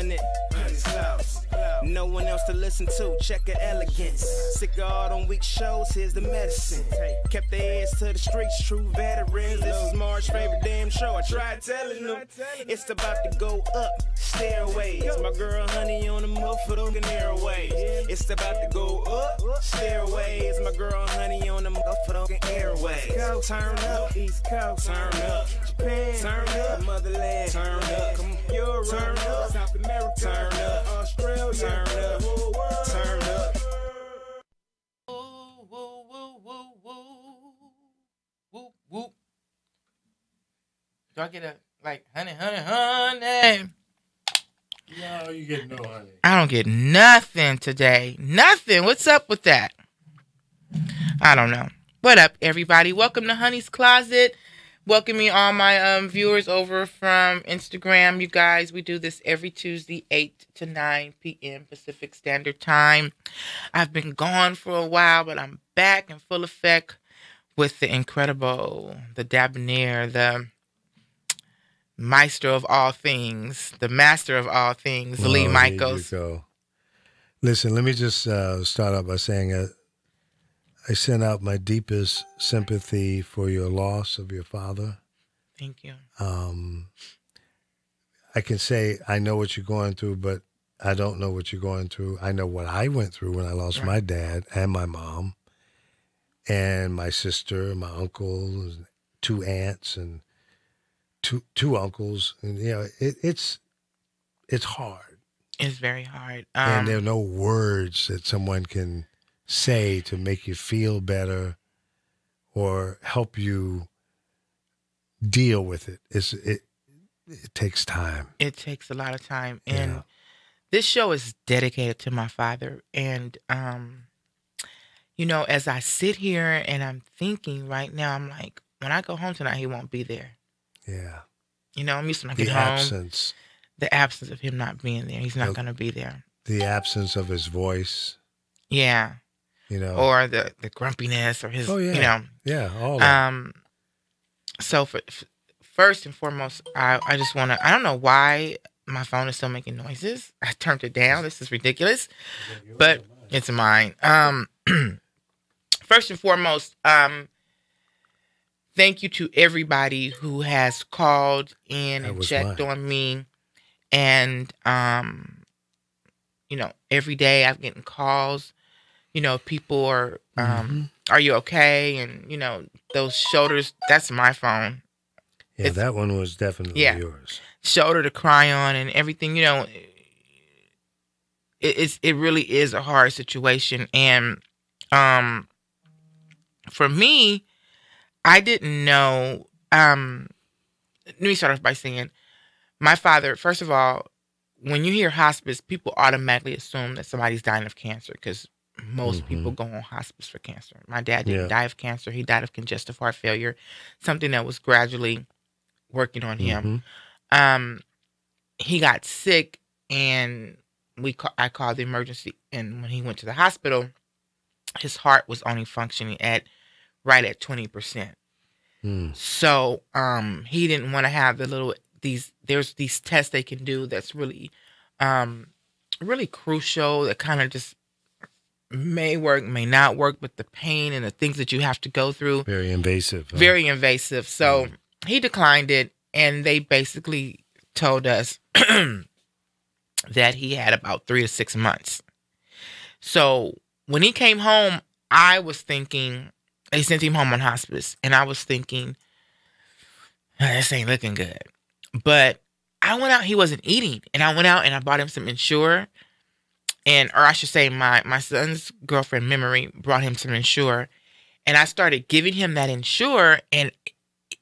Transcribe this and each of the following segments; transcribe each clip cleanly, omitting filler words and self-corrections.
100 sauce. No one else to listen to, check her elegance. Sick of all them weak shows, here's the medicine. Kept their ass to the streets, true veterans. This is Mark's favorite damn show, I tried telling them. It's about to go up, stairways. My girl Honey on the motherfucking airways. It's about to go up, stairways. My girl Honey on the motherfucking airways. Turn up, East Coast, turn up. Japan, turn up. Motherland, turn up. Europe, turn up. South America, turn up. Australia, turn up. Turn up. Woo, woo, woo, woo, woo. Whoop, whoop. Do I get a, like, honey? No, you get no honey. I don't get nothing today. Nothing. What's up with that? I don't know. What up, everybody? Welcome to Honey's Closet. Welcoming all my viewers over from Instagram. You guys, we do this every Tuesday, 8 to 9 p.m. Pacific Standard Time. I've been gone for a while, but I'm back in full effect with the incredible, the debonair, the maestro of all things, the master of all things, Lee Michaels. There you go. Listen, let me just start out by saying I send out my deepest sympathy for your loss of your father. Thank you. I can say I know what you're going through, but I don't know what you're going through. I know what I went through when I lost my dad and my mom and my sister, my uncle, 2 aunts, and two uncles. And, you know, it's hard. It's very hard. And there are no words that someone can say to make you feel better or help you deal with it. It takes time. It takes a lot of time. And this show is dedicated to my father. And, you know, as I sit here and I'm thinking right now, I'm like, when I go home tonight, he won't be there. Yeah. You know, I'm used to when I get home. The absence of him not being there. He's not going to be there. The absence of his voice. Yeah. You know, or the grumpiness, or his, you know. Yeah, all that. So first and foremost, I just want to, I don't know why my phone is still making noises. I turned it down. This is ridiculous, but it's mine. First and foremost, thank you to everybody who has called in and checked on me. And, you know, every day I'm getting calls. You know, people are you okay? And, you know, those shoulders, that's my phone. Yeah, that one was definitely yours. Shoulder to cry on and everything, you know, it really is a hard situation. And for me, I didn't know, let me start off by saying, my father, first of all, when you hear hospice, people automatically assume that somebody's dying of cancer because most people go on hospice for cancer. My dad didn't die of cancer. He died of congestive heart failure, something that was gradually working on him. He got sick, and I called the emergency. And when he went to the hospital, his heart was only functioning right at 20%. So he didn't want to have there's these tests they can do that's really, really crucial, that kind of just may work, may not work, but the pain and the things that you have to go through. Very invasive. Huh? Very invasive. So he declined it, and they basically told us that he had about 3 to 6 months. So when he came home, I was thinking, they sent him home on hospice, and I was thinking, this ain't looking good. But I went out, he wasn't eating, and I went out and I bought him some Ensure. Or I should say my son's girlfriend, Memory, brought him some Ensure. And I started giving him that Ensure, and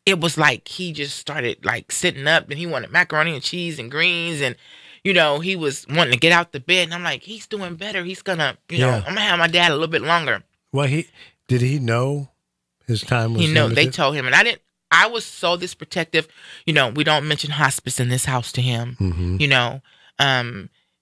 it was like he just started like sitting up, and he wanted macaroni and cheese and greens, and, you know, he was wanting to get out the bed. And I'm like, he's doing better. He's going to, you know, I'm going to have my dad a little bit longer. Well, did he know his time was limited? They told him. And I was so this protective. You know, we don't mention hospice in this house to him. You know,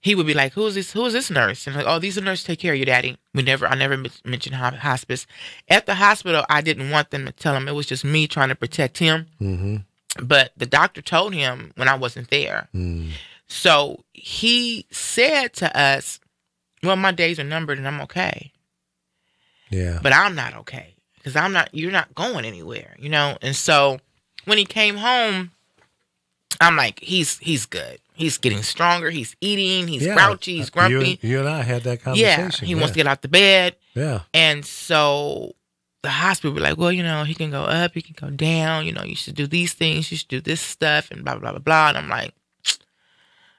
he would be like, who is this nurse? And like, oh, these are nurses take care of you, Daddy. I never mentioned hospice. At the hospital, I didn't want them to tell him. It was just me trying to protect him. But the doctor told him when I wasn't there. So he said to us, well, my days are numbered and I'm okay. Yeah. But I'm not okay because you're not going anywhere, you know? And so when he came home, I'm like, he's good. He's getting stronger. He's eating. He's grouchy. He's grumpy. You and I had that conversation. Yeah. He wants to get out the bed. Yeah. And so the hospital were like, well, you know, he can go up. He can go down. You know, you should do these things. You should do this stuff and blah, blah, blah, blah. And I'm like,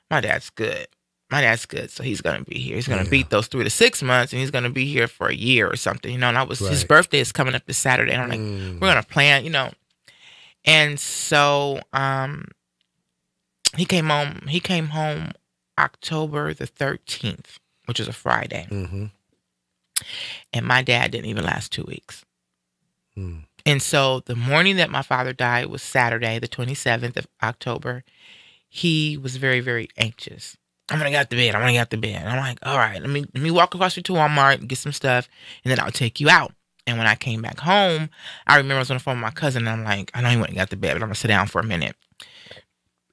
my dad's good. My dad's good, so he's gonna be here. He's gonna beat those 3 to 6 months, and he's gonna be here for a year or something, you know. And his birthday is coming up this Saturday, and I'm like, we're gonna plan, you know. And so, he came home. He came home October the 13th, which is a Friday, and my dad didn't even last 2 weeks. And so the morning that my father died was Saturday, the 27th of October. He was very, very anxious. I'm gonna get out the bed. And I'm like, all right, let me walk across to Walmart and get some stuff, and then I'll take you out. And when I came back home, I remember I was on the phone with my cousin, and I'm like, I know he went and got the bed, but I'm gonna sit down for a minute.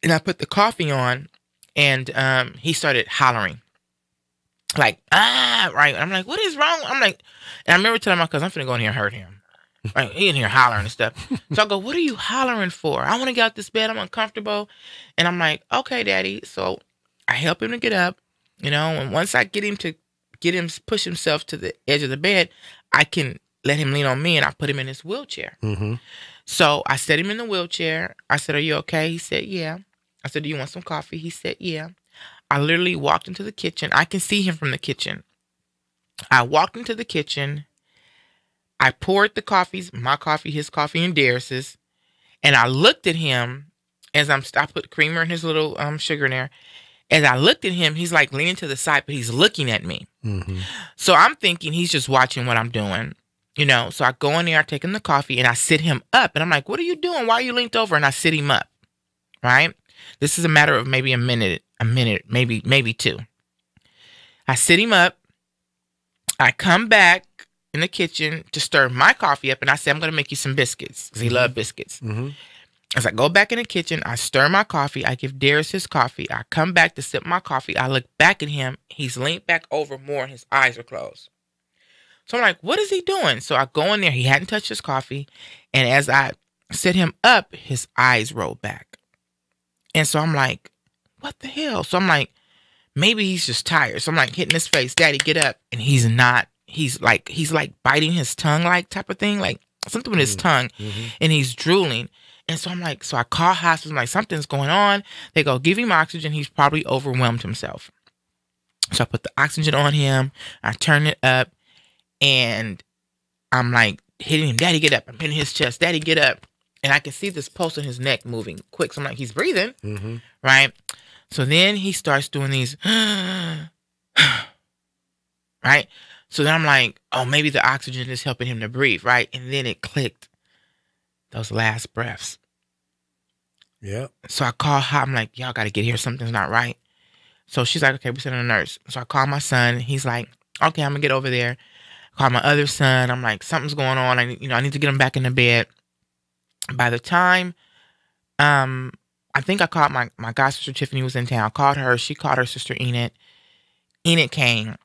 And I put the coffee on, and he started hollering, like, right. And I'm like, what is wrong? I'm like, and I remember telling my cousin, I'm finna go in here and hurt him. Like, he in here hollering and stuff. So I go, what are you hollering for? I want to get out this bed. I'm uncomfortable. And I'm like, okay, Daddy. So I help him to get up, you know, and once I get him push himself to the edge of the bed, I can let him lean on me, and I put him in his wheelchair. So I set him in the wheelchair. I said, are you okay? He said, yeah. I said, do you want some coffee? He said, yeah. I literally walked into the kitchen. I can see him from the kitchen. I walked into the kitchen. I poured the coffees, my coffee, his coffee, and Darius's. And I looked at him as I put creamer and his little sugar in there. As I looked at him, he's like leaning to the side, but he's looking at me. So I'm thinking he's just watching what I'm doing, you know. So I go in there, I take him the coffee, and I sit him up. And I'm like, what are you doing? Why are you leaned over? And I sit him up, right? This is a matter of maybe a minute, maybe 2. I sit him up. I come back in the kitchen to stir my coffee up, and I say, I'm going to make you some biscuits, because he loved biscuits. As I go back in the kitchen, I stir my coffee. I give Darius his coffee. I come back to sip my coffee. I look back at him. He's leaned back over more, and his eyes are closed. So I'm like, what is he doing? So I go in there. He hadn't touched his coffee. And as I set him up, his eyes roll back. And so I'm like, what the hell? So I'm like, maybe he's just tired. So I'm like hitting his face, Daddy, get up. And he's not. He's like biting his tongue, like type of thing, like something with his tongue. And he's drooling. And so I'm like, so I call hospice. I'm like, something's going on. They go, give him oxygen. He's probably overwhelmed himself. So I put the oxygen on him. I turn it up. And I'm like hitting him. Daddy, get up. I'm hitting his chest. Daddy, get up. And I can see this pulse in his neck moving quick. So I'm like, he's breathing. Right? So then he starts doing these. Right? So then I'm like, oh, maybe the oxygen is helping him to breathe. Right? And then it clicked. Those last breaths. Yeah. So I call her. I'm like, y'all got to get here. Something's not right. So she's like, okay, we send a nurse. So I call my son. He's like, okay, I'm going to get over there. I call my other son. I'm like, something's going on. I need to get him back in the bed. By the time, I think I called my god sister Tiffany was in town. I called her. She called her sister Enid. Enid came.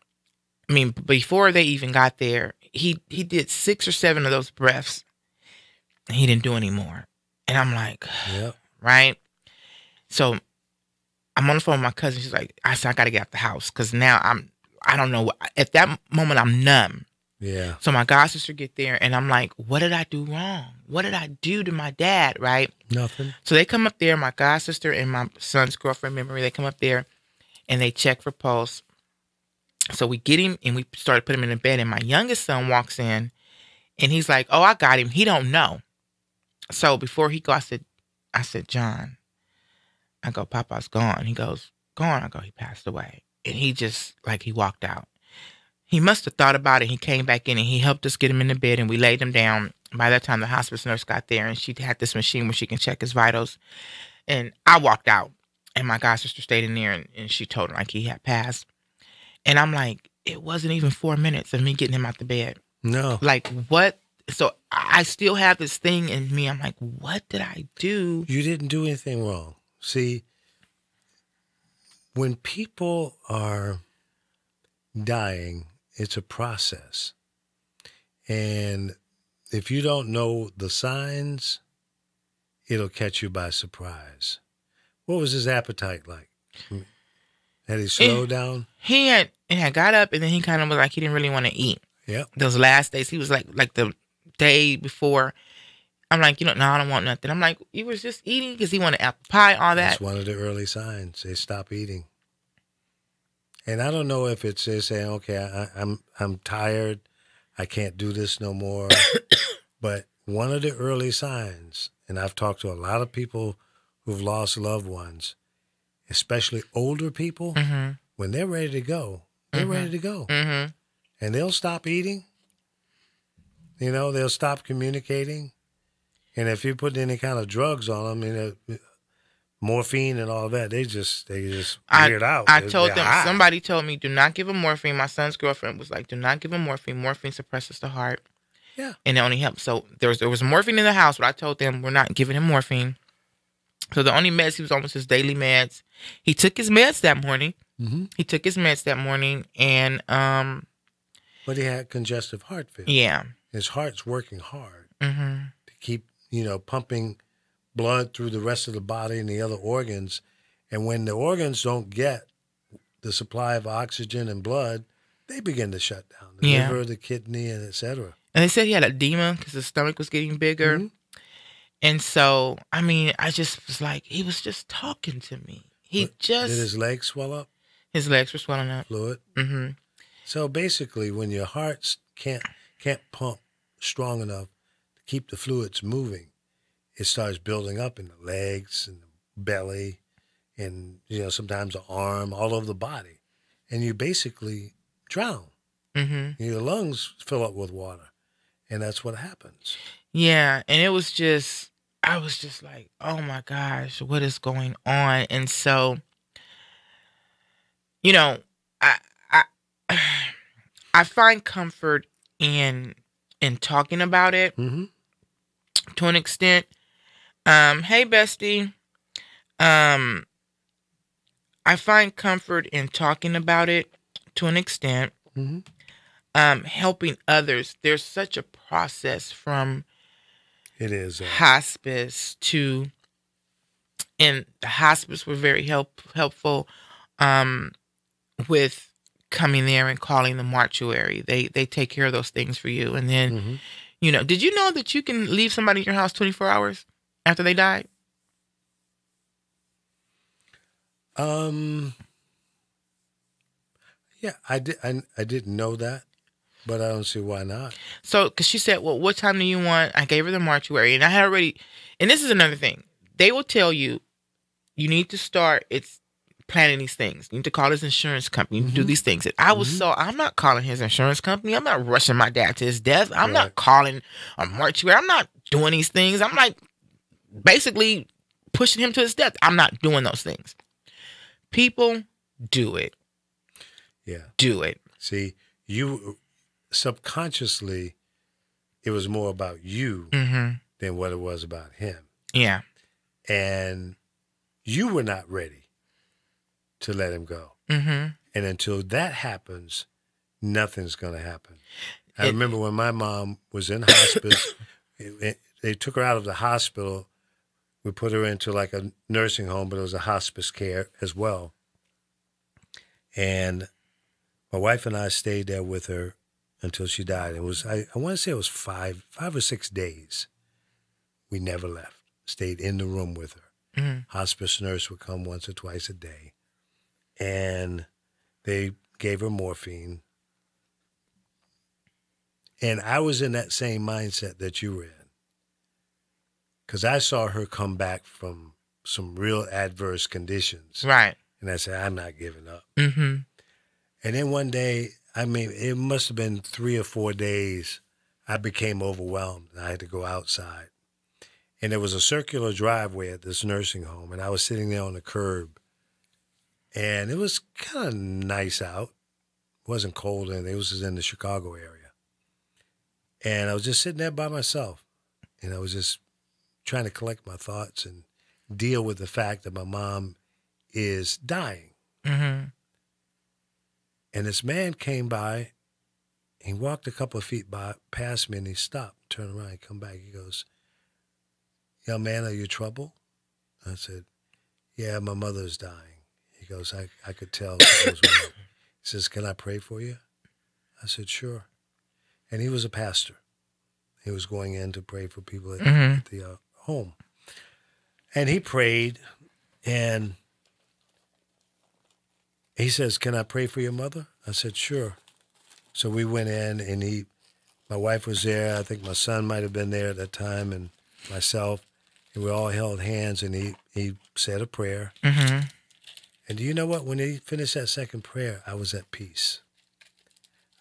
I mean, before they even got there, he did 6 or 7 of those breaths. And he didn't do any more. And I'm like, right? So I'm on the phone with my cousin. She's like, I said, I got to get out the house. Because now I don't know. At that moment, I'm numb. Yeah. So my god sister get there. And I'm like, what did I do wrong? What did I do to my dad, right? Nothing. So they come up there. My god sister and my son's girlfriend, Memory, they come up there. And they check for pulse. So we get him. And we started putting him in the bed. And my youngest son walks in. And he's like, oh, I got him. He don't know. So before he go, I said, John, I go, Papa's gone. He goes, gone. I go, he passed away. And he just, like, he walked out. He must have thought about it. He came back in and he helped us get him in the bed and we laid him down. By that time, the hospice nurse got there and she had this machine where she can check his vitals. And I walked out and my god sister stayed in there and she told him, like, he had passed. And I'm like, it wasn't even 4 minutes of me getting him out the bed. No. Like, what? So I still have this thing in me. I'm like, what did I do? You didn't do anything wrong. See, when people are dying, it's a process. And if you don't know the signs, it'll catch you by surprise. What was his appetite like? Had he slowed down? He had got up, and then he kind of was like he didn't really want to eat. Yeah. Those last days, he was like the day before. I'm like, no, I don't want nothing. I'm like, you was just eating because he wanted apple pie, all that. That's one of the early signs. They stop eating. And I don't know if it's they're saying, okay, I'm tired. I can't do this no more. But one of the early signs, and I've talked to a lot of people who've lost loved ones, especially older people, when they're ready to go, they're ready to go. And they'll stop eating. They'll stop communicating. And if you put any kind of drugs on them, morphine and all that, they just weird out. I told them, somebody told me, do not give him morphine. My son's girlfriend was like, do not give him morphine. Morphine suppresses the heart. Yeah. And it only helps. So there was morphine in the house, but I told them we're not giving him morphine. So the only meds he was on was his daily meds. He took his meds that morning. He took his meds that morning, and but he had congestive heart failure. Yeah. His heart's working hard to keep, pumping blood through the rest of the body and the other organs. And when the organs don't get the supply of oxygen and blood, they begin to shut down. The liver, the kidney, and et cetera. And they said he had edema because his stomach was getting bigger. And so, I just was like, he was just talking to me. Did his legs swell up? His legs were swelling up. Fluid? So basically, when your heart can't pump strong enough to keep the fluids moving, it starts building up in the legs and the belly and, sometimes the arm, all over the body. And you basically drown. Your lungs fill up with water. And that's what happens. Yeah. And I was just like, oh my gosh, what is going on? And so, I find comfort in talking about it to an extent. Hey, bestie. I find comfort in talking about it to an extent. Helping others. There's such a process from hospice to, and the hospice were very helpful with coming there and calling the mortuary. They take care of those things for you. And then, did you know that you can leave somebody in your house 24 hours after they died? Yeah, I didn't know that, but I don't see why not. So, because she said, well, what time do you want? I gave her the mortuary, and I had already, and this is another thing. They will tell you, you need to start, planning these things. You need to call his insurance company. You need to do these things. And I'm not calling his insurance company. I'm not rushing my dad to his death. I'm not calling a mortuary. I'm not doing these things. I'm like basically pushing him to his death. I'm not doing those things. People do it. Yeah. Do it. See, you subconsciously, it was more about you than what it was about him. Yeah. And you were not ready to let him go. And until that happens, nothing's going to happen. I remember when my mom was in hospice, they took her out of the hospital. We put her into like a nursing home, but it was a hospice care as well. And my wife and I stayed there with her until she died. It was, I want to say it was 5 or 6 days. We never left. Stayed in the room with her. Hospice nurse would come once or twice a day. And they gave her morphine. And I was in that same mindset that you were in. Because I saw her come back from some real adverse conditions. Right. And I said, I'm not giving up. And then one day, it must have been 3 or 4 days, I became overwhelmed. And I had to go outside. And there was a circular driveway at this nursing home. And I was sitting there on the curb. And it was kind of nice out. It wasn't cold, and it was in the Chicago area. And I was just sitting there by myself. And I was just trying to collect my thoughts and deal with the fact that my mom is dying. Mm-hmm. And this man came by. He walked a couple of feet past me, and he stopped, turned around, he come back. He goes, "Young man, are you in trouble?" I said, "Yeah, my mother's dying." He goes, I could tell. He says, "Can I pray for you?" I said, "Sure." And he was a pastor. He was going in to pray for people at the home. And he prayed, and he says, "Can I pray for your mother?" I said, "Sure." So we went in, and my wife was there. I think my son might have been there at that time, and myself. And we all held hands, and he said a prayer. Mm-hmm. And do you know what? When he finished that second prayer, I was at peace.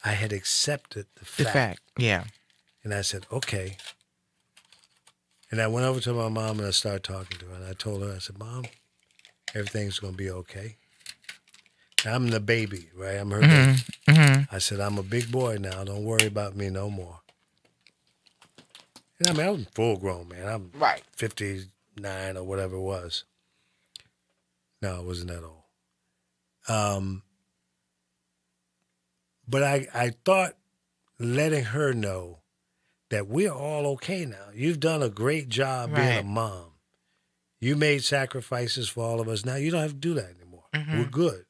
I had accepted the fact. Yeah. And I said, okay. And I went over to my mom, and I started talking to her. And I told her, I said, "Mom, everything's going to be okay." I'm the baby, right? I'm her baby. Mm-hmm. I said, "I'm a big boy now. Don't worry about me no more." And I mean, I was full grown, man. I'm Right. 59 or whatever it was. No, it wasn't that old. But I thought letting her know that we're all okay now. You've done a great job being a mom. You made sacrifices for all of us. Now you don't have to do that anymore. Mm-hmm. We're good.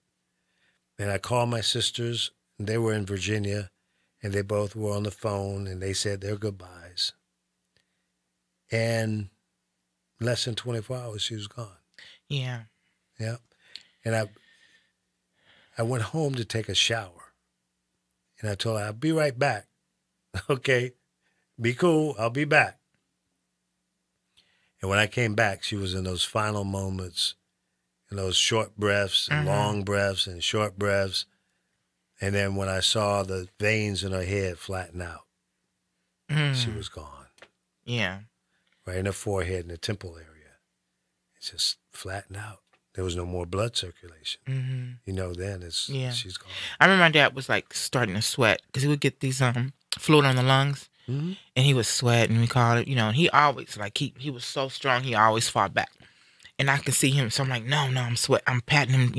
And I called my sisters. They were in Virginia, and they both were on the phone, and they said their goodbyes. And less than 24 hours, she was gone. Yeah. Yeah. And I went home to take a shower. And I told her, "I'll be right back." "Okay, be cool. I'll be back." And when I came back, she was in those final moments, in those short breaths and long breaths and short breaths. And then when I saw the veins in her head flatten out, she was gone. Yeah. Right in her forehead and the temple area. It just flattened out. There was no more blood circulation. Mm-hmm. You know, then she's gone. I remember my dad was like starting to sweat because he would get these fluid on the lungs, and he would sweat, and we called it, and he always he was so strong, he always fought back. And I could see him, so I'm like, no, I'm patting him,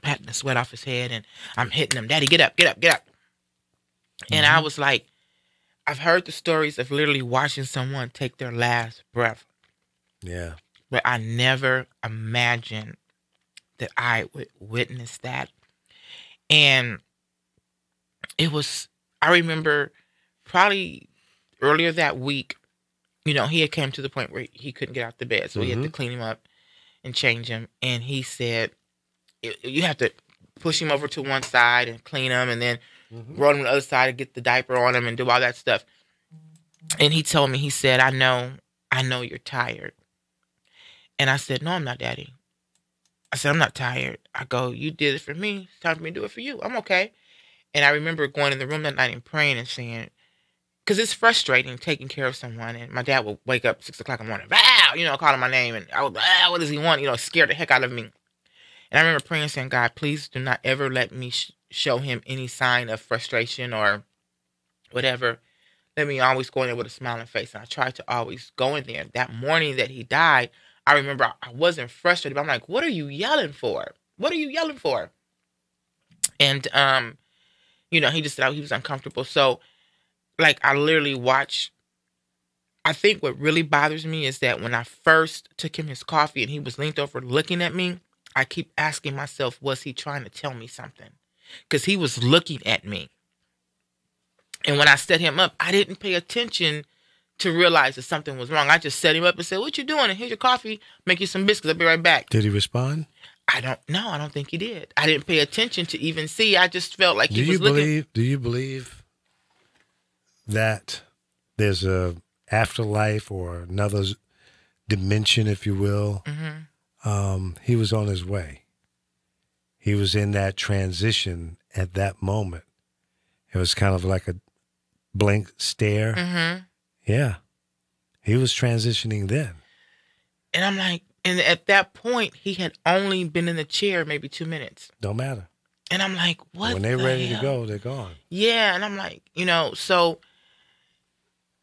patting the sweat off his head, and I'm hitting him, "Daddy, get up, get up, get up." And I was like, I've heard the stories of literally watching someone take their last breath. Yeah. But I never imagined that I would witness that. And it was, I remember probably earlier that week, he had came to the point where he couldn't get out the bed. So we had to clean him up and change him. And he said, you have to push him over to one side and clean him, and then roll him to the other side and get the diaper on him and do all that stuff. And he told me, he said, I know you're tired. And I said, "No, I'm not, Daddy." I said, "I'm not tired." I go, "You did it for me. It's time for me to do it for you. I'm okay." And I remember going in the room that night and praying and saying, because it's frustrating taking care of someone. And my dad would wake up 6 o'clock in the morning, "Wow," calling my name. And I would, "What does he want?" Scared the heck out of me. And I remember praying and saying, "God, please do not ever let me show him any sign of frustration or whatever. Let me always go in there with a smiling face." And I tried to always go in there. That morning that he died, I remember I wasn't frustrated, but I'm like, "What are you yelling for? What are you yelling for?" And, he just said he was uncomfortable. So, I literally watched. I think what really bothers me is that when I first took him his coffee and he was leaned over looking at me, I keep asking myself, was he trying to tell me something? Because he was looking at me. And when I set him up, I didn't pay attention to realize that something was wrong. I just set him up and said, "What you doing? And here's your coffee. Make you some biscuits. I'll be right back." Did he respond? I don't know. I don't think he did. I didn't pay attention to even see. I just felt like he was looking. Do you believe that there's a afterlife or another dimension, if you will? He was on his way. He was in that transition at that moment. It was kind of like a blank stare. Yeah. He was transitioning then. And I'm like, and at that point, he had only been in the chair maybe 2 minutes. Don't matter. And I'm like, what? When they're ready hell? to go, they're gone. Yeah. And I'm like, so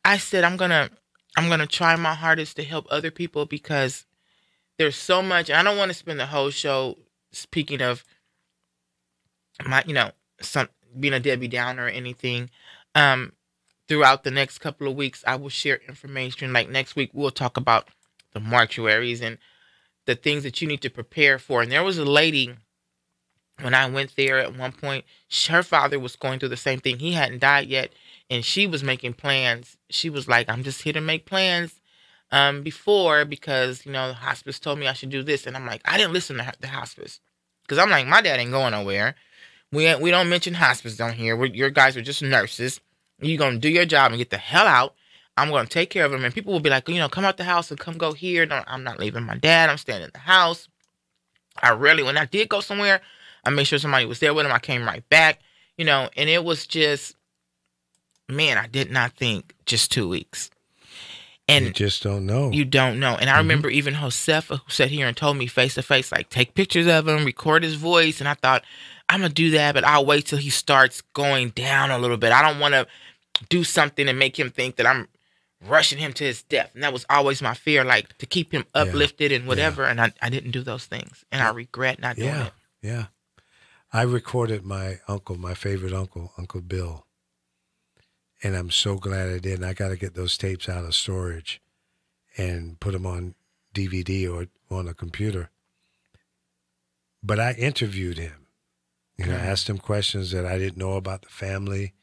I said, I'm gonna try my hardest to help other people, because there's so much. I don't want to spend the whole show speaking of my, some being a Debbie Downer or anything. Um, Throughout the next couple of weeks, I will share information. Like next week, we'll talk about the mortuaries and the things that you need to prepare for. And there was a lady when I went there at one point, her father was going through the same thing. He hadn't died yet, and she was making plans. She was like, I'm just here to make plans before because, the hospice told me I should do this. And I'm like, I didn't listen to the hospice because I'm like, my dad ain't going nowhere. We don't mention hospice down here. Your guys are just nurses. You're going to do your job and get the hell out. I'm going to take care of them. And people will be like, come out the house and come go here. No, I'm not leaving my dad. I'm staying in the house. When I did go somewhere, I made sure somebody was there with him. I came right back, and it was just, man, I did not think just 2 weeks. And you just don't know. You don't know. And I remember even Josefa, who sat here and told me face to face, like, take pictures of him, record his voice. And I thought, I'm going to do that, but I'll wait till he starts going down a little bit. I don't want to do something and make him think that I'm rushing him to his death. And that was always my fear, like to keep him uplifted and whatever. Yeah. And I didn't do those things. And I regret not doing it. Yeah. I recorded my favorite uncle, Uncle Bill. And I'm so glad I did. And I got to get those tapes out of storage and put them on DVD or on a computer. But I interviewed him. I asked him questions that I didn't know about the family,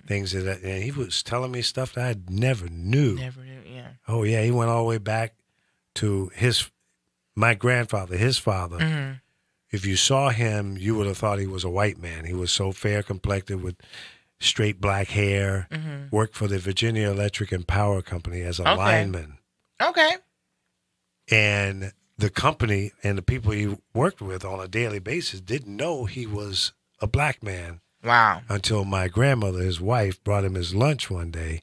things that, and he was telling me stuff that I never knew. Yeah. Oh yeah, he went all the way back to my grandfather, his father. Mm-hmm. If you saw him, you would have thought he was a white man. He was so fair complected with straight black hair. Mm-hmm. Worked for the Virginia Electric and Power Company as a lineman. Okay. And the company and the people he worked with on a daily basis didn't know he was a black man. Wow. Until my grandmother, his wife, brought him his lunch one day.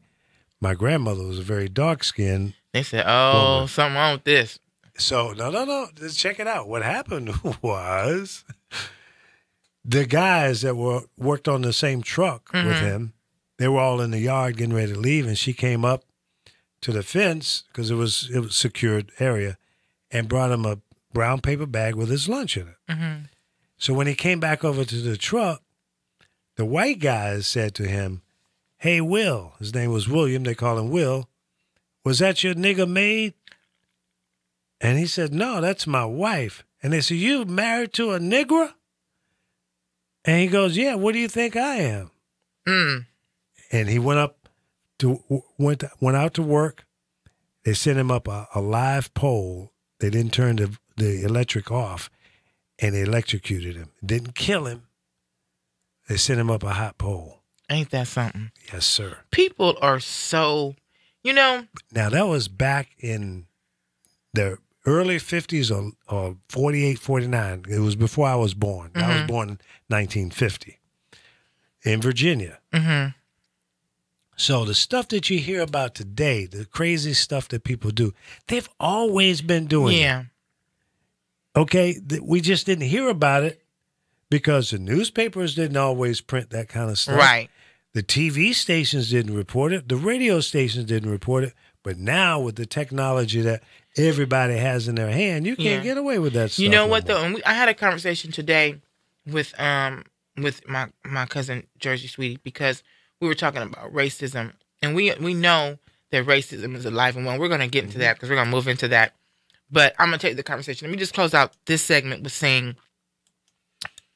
My grandmother was a very dark-skinned They said, woman. Something wrong with this. So, no. Just check it out. What happened was the guys that worked on the same truck with him, they were all in the yard getting ready to leave, and she came up to the fence because it was a secured area, and brought him a brown paper bag with his lunch in it. Mm-hmm. So when he came back over to the truck, the white guys said to him, "Hey, Will," his name was William, they call him Will, "was that your nigger maid?" And he said, "No, that's my wife." And they said, "You married to a nigger?" And he goes, "Yeah, what do you think I am?" Mm. And he went out to work. They sent him up a live pole. They didn't turn the electric off, and they electrocuted him. Didn't kill him. They sent him up a hot pole. Ain't that something? Yes, sir. People are so, Now, that was back in the early 50s or 48, 49. It was before I was born. Mm-hmm. I was born in 1950 in Virginia. Mm-hmm. So the stuff that you hear about today, the crazy stuff that people do, they've always been doing it. Okay? We just didn't hear about it because the newspapers didn't always print that kind of stuff. Right. The TV stations didn't report it. The radio stations didn't report it. But now with the technology that everybody has in their hand, you can't get away with that stuff. You know what, though? And I had a conversation today with my cousin, Jersey Sweetie, because we were talking about racism, and we know that racism is alive and well. We're going to get into that because we're going to move into that. But I'm going to take the conversation. Let me just close out this segment with saying,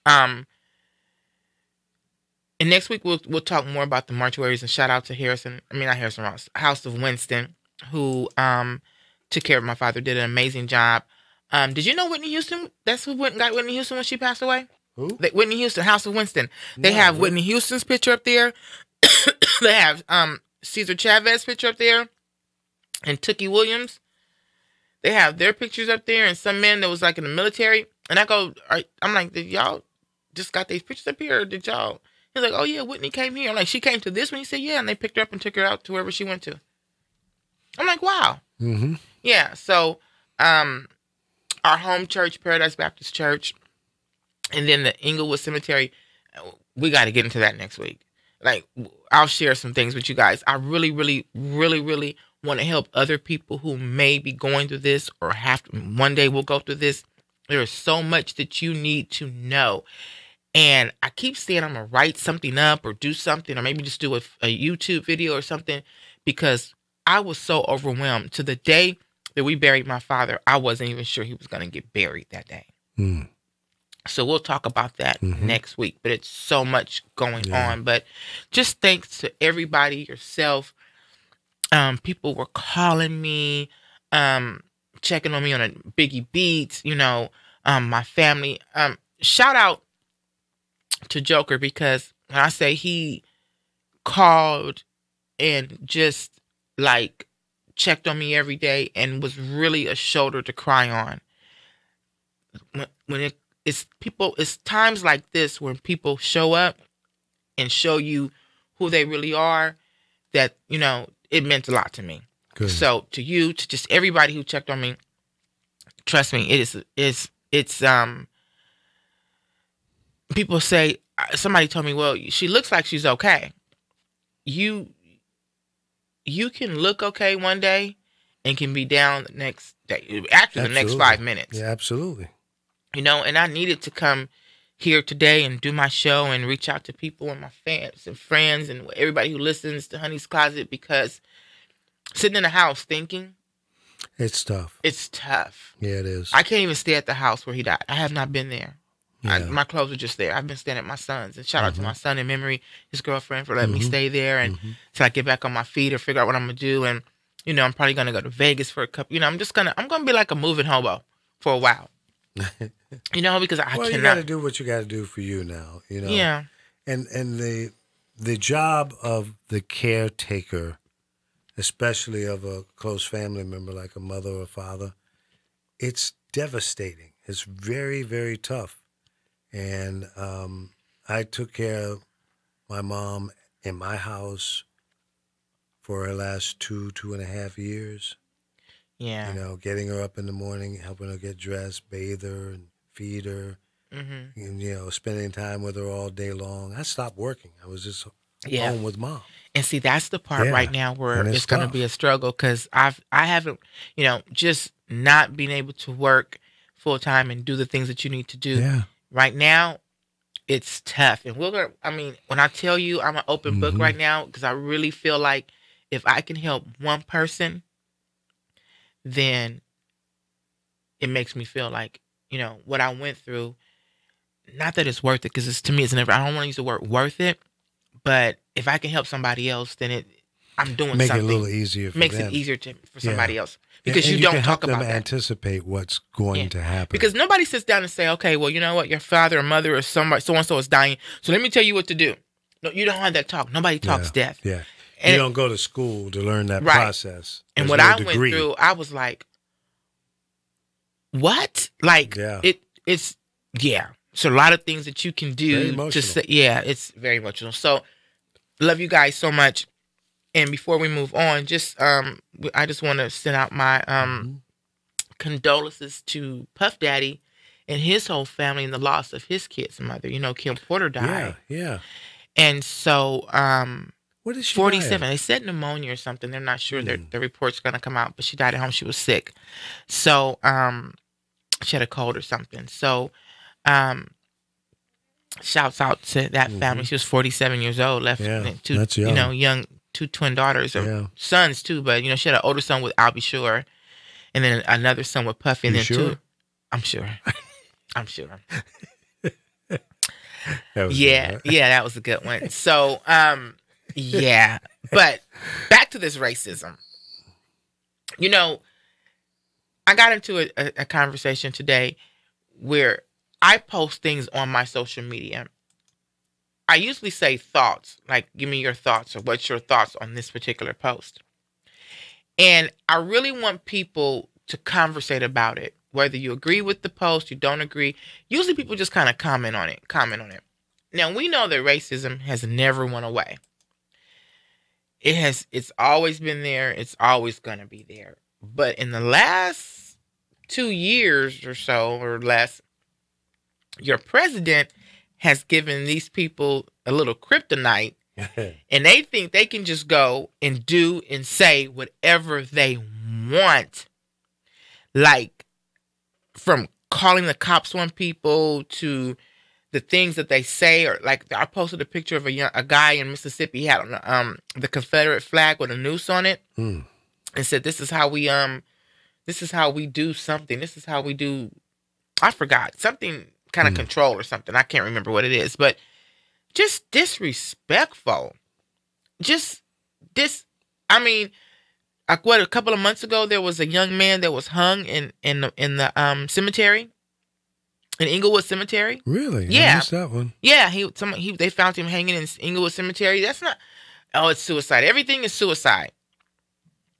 and next week we'll talk more about the mortuaries, and shout out to House of Winston, who took care of my father, did an amazing job. Did you know Whitney Houston? That's who got Whitney Houston when she passed away? Who? Whitney Houston, House of Winston. They have Whitney Houston's picture up there. They have Cesar Chavez's picture up there, and Tookie Williams. They have their pictures up there, and some men that was like in the military. And I'm like, did y'all just got these pictures up here, or did y'all? He's like, oh yeah, Whitney came here. I'm like, she came to this one? He said, yeah, and they picked her up and took her out to wherever she went to. I'm like, wow. Mm-hmm. Yeah, so our home church, Paradise Baptist Church, and then the Inglewood Cemetery, we got to get into that next week. Like, I'll share some things with you guys. I really, really, really, really want to help other people who may be going through this or one day will go through this. There is so much that you need to know. And I keep saying I'm going to write something up or do something, or maybe just do a YouTube video or something, because I was so overwhelmed. To the day that we buried my father, I wasn't even sure he was going to get buried that day. Mm. So we'll talk about that next week, but it's so much going on. But just thanks to everybody, yourself. People were calling me, checking on me on a Biggie Beats, my family. Shout out to Joker, because when I say he called and just like checked on me every day and was really a shoulder to cry on. When it's times like this when people show up and show you who they really are, that, it meant a lot to me. Good. So to you, to just everybody who checked on me, trust me, it's people say, somebody told me, well, she looks like she's okay. You can look okay one day and can be down the next day. Actually, the next 5 minutes. Yeah, absolutely. And I needed to come here today and do my show and reach out to people and my fans and friends and everybody who listens to Honey's Closet, because sitting in the house thinking, it's tough. It's tough. Yeah, it is. I can't even stay at the house where he died. I have not been there. Yeah. My clothes are just there. I've been staying at my son's. And shout out to my son in memory, his girlfriend, for letting me stay there and till I get back on my feet or figure out what I'm going to do. And, I'm probably going to go to Vegas for a couple. I'm going to be like a moving hobo for a while. Because I cannot. You got to do what you got to do for you now, Yeah. And the job of the caretaker, especially of a close family member like a mother or father, it's devastating. It's very, very tough. And I took care of my mom in my house for her last 2.5 years. Yeah. Getting her up in the morning, helping her get dressed, bathe her and feed her, and, spending time with her all day long. I stopped working. I was just home with Mom. And see, that's the part right now where it's going to be a struggle, because I haven't, just not being able to work full time and do the things that you need to do. Yeah. Right now, it's tough. And when I tell you I'm an open book right now, because I really feel like if I can help one person, then it makes me feel like, what I went through, not that it's worth it, because to me, it's never, I don't want to use the word worth it, but if I can help somebody else, then I'm doing Make something. Make it a little easier for Makes them. it easier for somebody else. Because and you don't talk about that. Anticipate what's going to happen. Because nobody sits down and say, okay, well, you know what, your father or mother or somebody, so-and-so is dying, so let me tell you what to do. No, you don't have that talk. Nobody talks death. Yeah. And you don't go to school to learn that process. And what I went through, I was like, what? Like, it's So a lot of things that you can do to say, it's very emotional. So love you guys so much. And before we move on, I just want to send out my condolences to Puff Daddy and his whole family in the loss of his kid's mother. Kim Porter died. Yeah. And so, what is she? 47. They said pneumonia or something. They're not sure. The report's going to come out, but she died at home. She was sick. So, she had a cold or something. So, shouts out to that family. She was 47 years old, left two, that's young. Young, two twin daughters, or sons too. But she had an older son with I'll Be Sure, and then another son with Puffy. And then two. I'm sure. I'm sure. That was a good one. So, but back to this racism. I got into a conversation today where I post things on my social media. I usually say thoughts, like, give me your thoughts, or what's your thoughts on this particular post. And I really want people to conversate about it, whether you agree with the post, you don't agree. Usually people just kind of comment on it. Now, we know that racism has never went away. It's always been there. It's always going to be there. But in the last 2 years or so, or less, your president has given these people a little kryptonite, and they think they can just go and do and say whatever they want. Like, from calling the cops on people to the things that they say, or like I posted a picture of a guy in Mississippi. He had on the Confederate flag with a noose on it, and said, "This is how we do something. This is how we do." I forgot something kind of control or something. I can't remember what it is, but just disrespectful. Just this. I mean, a couple of months ago, there was a young man that was hung in the cemetery. In Inglewood Cemetery. Really? Yeah. I missed that one. Yeah, they found him hanging in Inglewood Cemetery. That's not. Oh, it's suicide. Everything is suicide.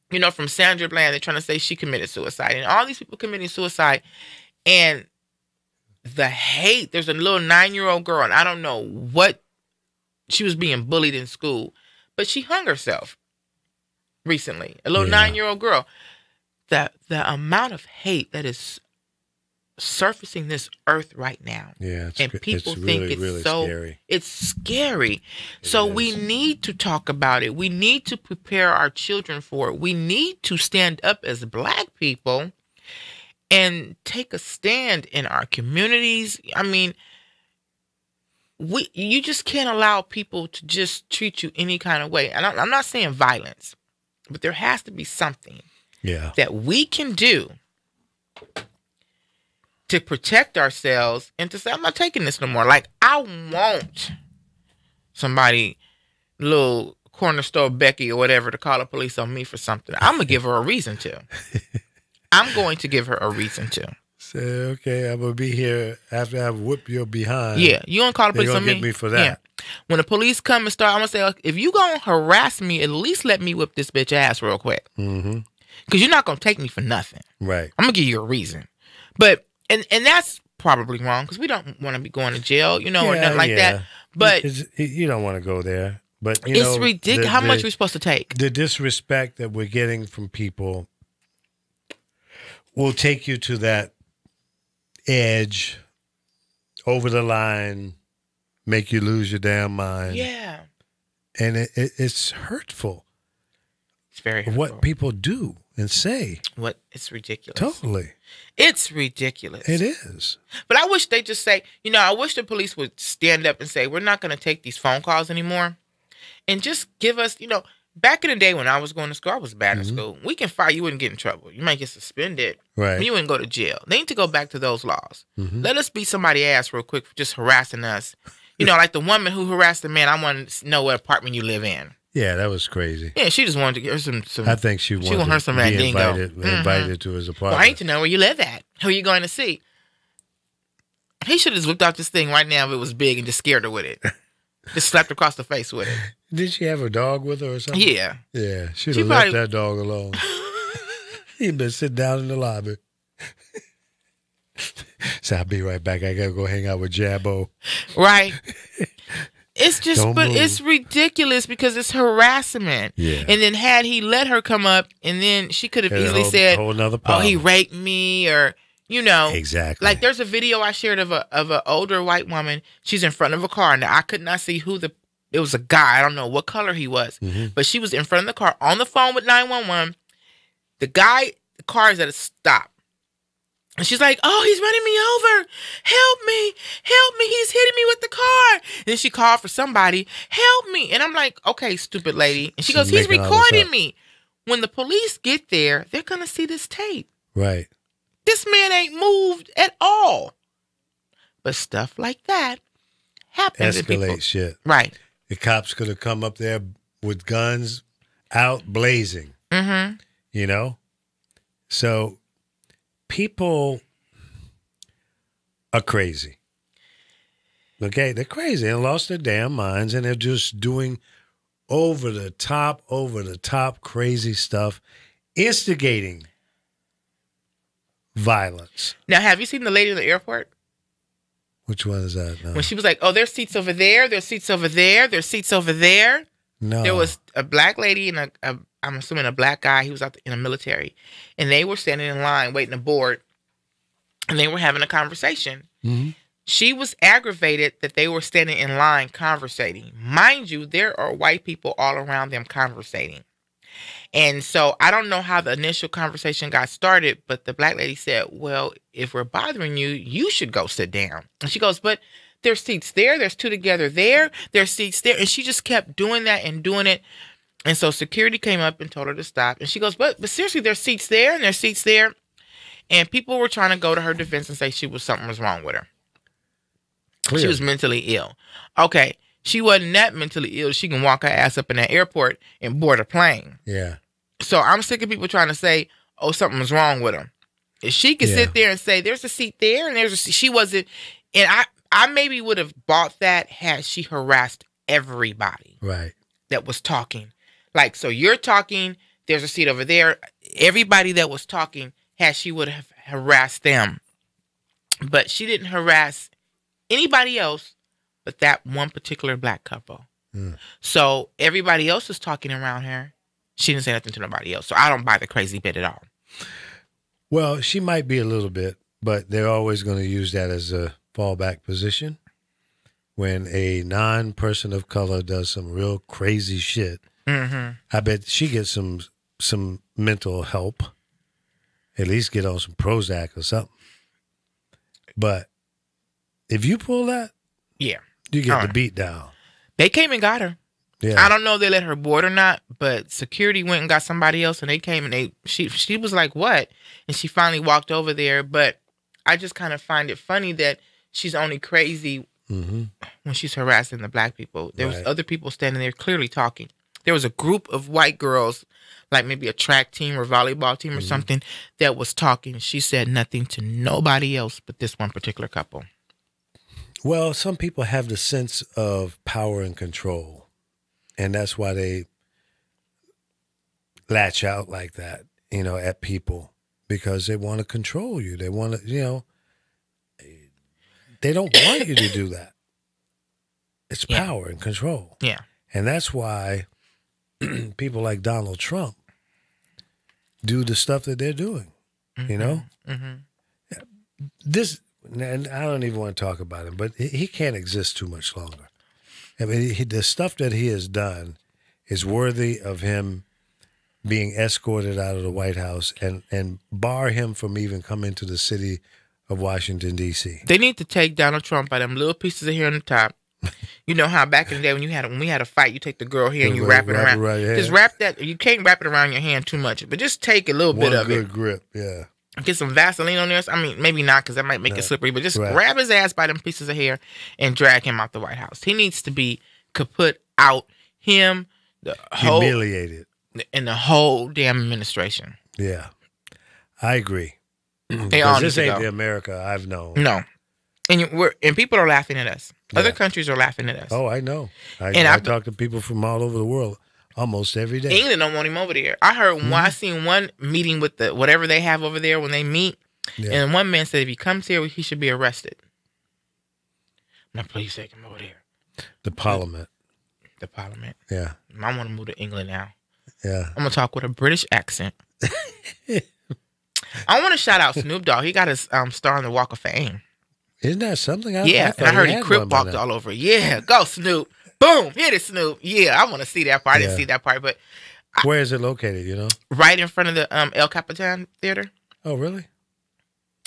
You know, from Sandra Bland, they're trying to say she committed suicide, and all these people committing suicide, and the hate. There's a little 9-year-old girl, and I don't know what, she was being bullied in school, but she hung herself recently. A little 9-year-old girl. The amount of hate that is surfacing this earth right now. Yeah, and people it's think really, it's really so scary. It's scary. So we need to talk about it. We need to prepare our children for it. We need to stand up as Black people and take a stand in our communities. I mean, you just can't allow people to just treat you any kind of way. And I'm not saying violence, but there has to be something that we can do to protect ourselves and to say, I'm not taking this no more. Like, I want somebody, little corner store Becky or whatever, to call the police on me for something. I'm going to give her a reason to. I'm going to give her a reason to. Say, okay, I'm going to be here after I've whipped your behind. Yeah, you don't call the police on me. Get me for that. Yeah. When the police come and start, I'm going to say, if you going to harass me, at least let me whip this bitch ass real quick. Mm-hmm. Because you're not going to take me for nothing. Right. I'm going to give you a reason. But, and that's probably wrong, because we don't want to be going to jail, or nothing like that. But you don't want to go there. But it's ridiculous. How much are we supposed to take? The disrespect that we're getting from people will take you to that edge, over the line, make you lose your damn mind. Yeah. And it's hurtful. It's very hurtful. What people do and say. It's ridiculous. Totally. It's ridiculous. It is. But I wish they just say, I wish the police would stand up and say, we're not going to take these phone calls anymore. And just give us, back in the day when I was going to school, I was bad in school. We can fire you, wouldn't get in trouble. You might get suspended. Right. You wouldn't go to jail. They need to go back to those laws. Let us beat somebody's ass real quick for just harassing us. Like the woman who harassed the man, I want to know what apartment you live in. Yeah, that was crazy. Yeah, she just wanted to get her some. I think she wanted her some to be Mandingo. invited to his apartment. Well, I need to know where you live at. Who are you going to see? He should have just whipped out this thing right now if it was big and just scared her with it. Just slapped her across the face with it. Did she have a dog with her or something? Yeah. Yeah, she'd have left that dog alone. He'd been sitting down in the lobby. So I'll be right back. I got to go hang out with Jabbo. Right. It's just, it's ridiculous because it's harassment. Yeah. And then had he let her come up, and then she could have easily said, "Oh, he raped me," or Exactly. Like there's a video I shared of an older white woman. She's in front of a car. Now I could not see it was a guy. I don't know what color he was, but she was in front of the car on the phone with 911. The car is at a stop. And she's like, "Oh, he's running me over. Help me. Help me. He's hitting me with the car." And then she called for somebody. "Help me." And I'm like, "Okay, stupid lady." And she goes, "He's recording me." When the police get there, they're going to see this tape. Right. This man ain't moved at all. But stuff like that happens. Escalate shit. Right. The cops could have come up there with guns out blazing. So people are crazy. Okay, they're crazy and lost their damn minds, and they're just doing over the top crazy stuff, instigating violence. Now, have you seen the lady in the airport? Which one is that? No. When she was like, "Oh, there's seats over there, there's seats over there, there's seats over there." No. There was a black lady and I'm assuming a black guy. He was out in the military. And they were standing in line waiting to board. And they were having a conversation. She was aggravated that they were standing in line conversating. Mind you, there are white people all around them conversating. And so I don't know how the initial conversation got started, but the black lady said, "Well, if we're bothering you, you should go sit down." And she goes, "But there's seats there. There's two together there. There's seats there. And she just kept doing that and doing it. And so security came up and told her to stop. And she goes, but seriously, there's seats there and there's seats there. And people were trying to go to her defense and say something was wrong with her. Clear. She was mentally ill. Okay, she wasn't that mentally ill. She can walk her ass up in that airport and board a plane. Yeah. So I'm sick of people trying to say, oh, something was wrong with her. If she could sit there and say, there's a seat there and there's a seat. She wasn't. And I maybe would have bought that had she harassed everybody. Right. That was talking. Like, so you're talking, there's a seat over there. Everybody that was talking, had she would have harassed them. But she didn't harass anybody else but that one particular black couple. Mm. So everybody else was talking around her. She didn't say nothing to nobody else. So I don't buy the crazy bit at all. Well, she might be a little bit, but they're always going to use that as a fallback position. When a non-person of color does some real crazy shit, I bet she gets some mental help. At least get on some Prozac or something. But if you pull that, you get the beat down. They came and got her. Yeah. I don't know if they let her board or not, but security went and got somebody else, and they came and she was like, what? And she finally walked over there. But I just kind of find it funny that she's only crazy when she's harassing the black people. There was other people standing there clearly talking. There was a group of white girls, like maybe a track team or volleyball team or something, that was talking. She said nothing to nobody else but this one particular couple. Well, some people have the sense of power and control, and that's why they latch out like that, at people, because they want to control you. They want to, they don't want you to do that. It's power and control. Yeah. And that's why people like Donald Trump do the stuff that they're doing, This, and I don't even want to talk about him, but he can't exist too much longer. I mean, the stuff that he has done is worthy of him being escorted out of the White House and bar him from even coming to the city of Washington, D.C. They need to take Donald Trump by them little pieces of hair on the top. You know how back in the day when we had a fight, you take the girl here and you wrap it around. Just wrap that. You can't wrap it around your hand too much, but just take a little bit of it. One good grip, yeah. Get some Vaseline on there. I mean, maybe not because that might make it slippery, but just grab his ass by them pieces of hair and drag him out the White House. He needs to be kaput out. Him, the whole humiliated, and the whole damn administration. Yeah, I agree. They all this ain't the America I've known. No, and people are laughing at us. Other countries are laughing at us. Oh, I know. I talk to people from all over the world almost every day. England don't want him over there. I heard I seen one meeting with the whatever they have over there when they meet, and one man said if he comes here, he should be arrested. Now, please take him over there. The Parliament. The Parliament. Yeah. I want to move to England now. Yeah. I'm gonna talk with a British accent. I want to shout out Snoop Dogg. He got his star on the Walk of Fame. Isn't that something? I heard he crip walked all over. Yeah, go Snoop. Boom, hit it, Snoop. Yeah, I want to see that part. I didn't see that part, but where is it located? Right in front of the El Capitan Theater. Oh, really?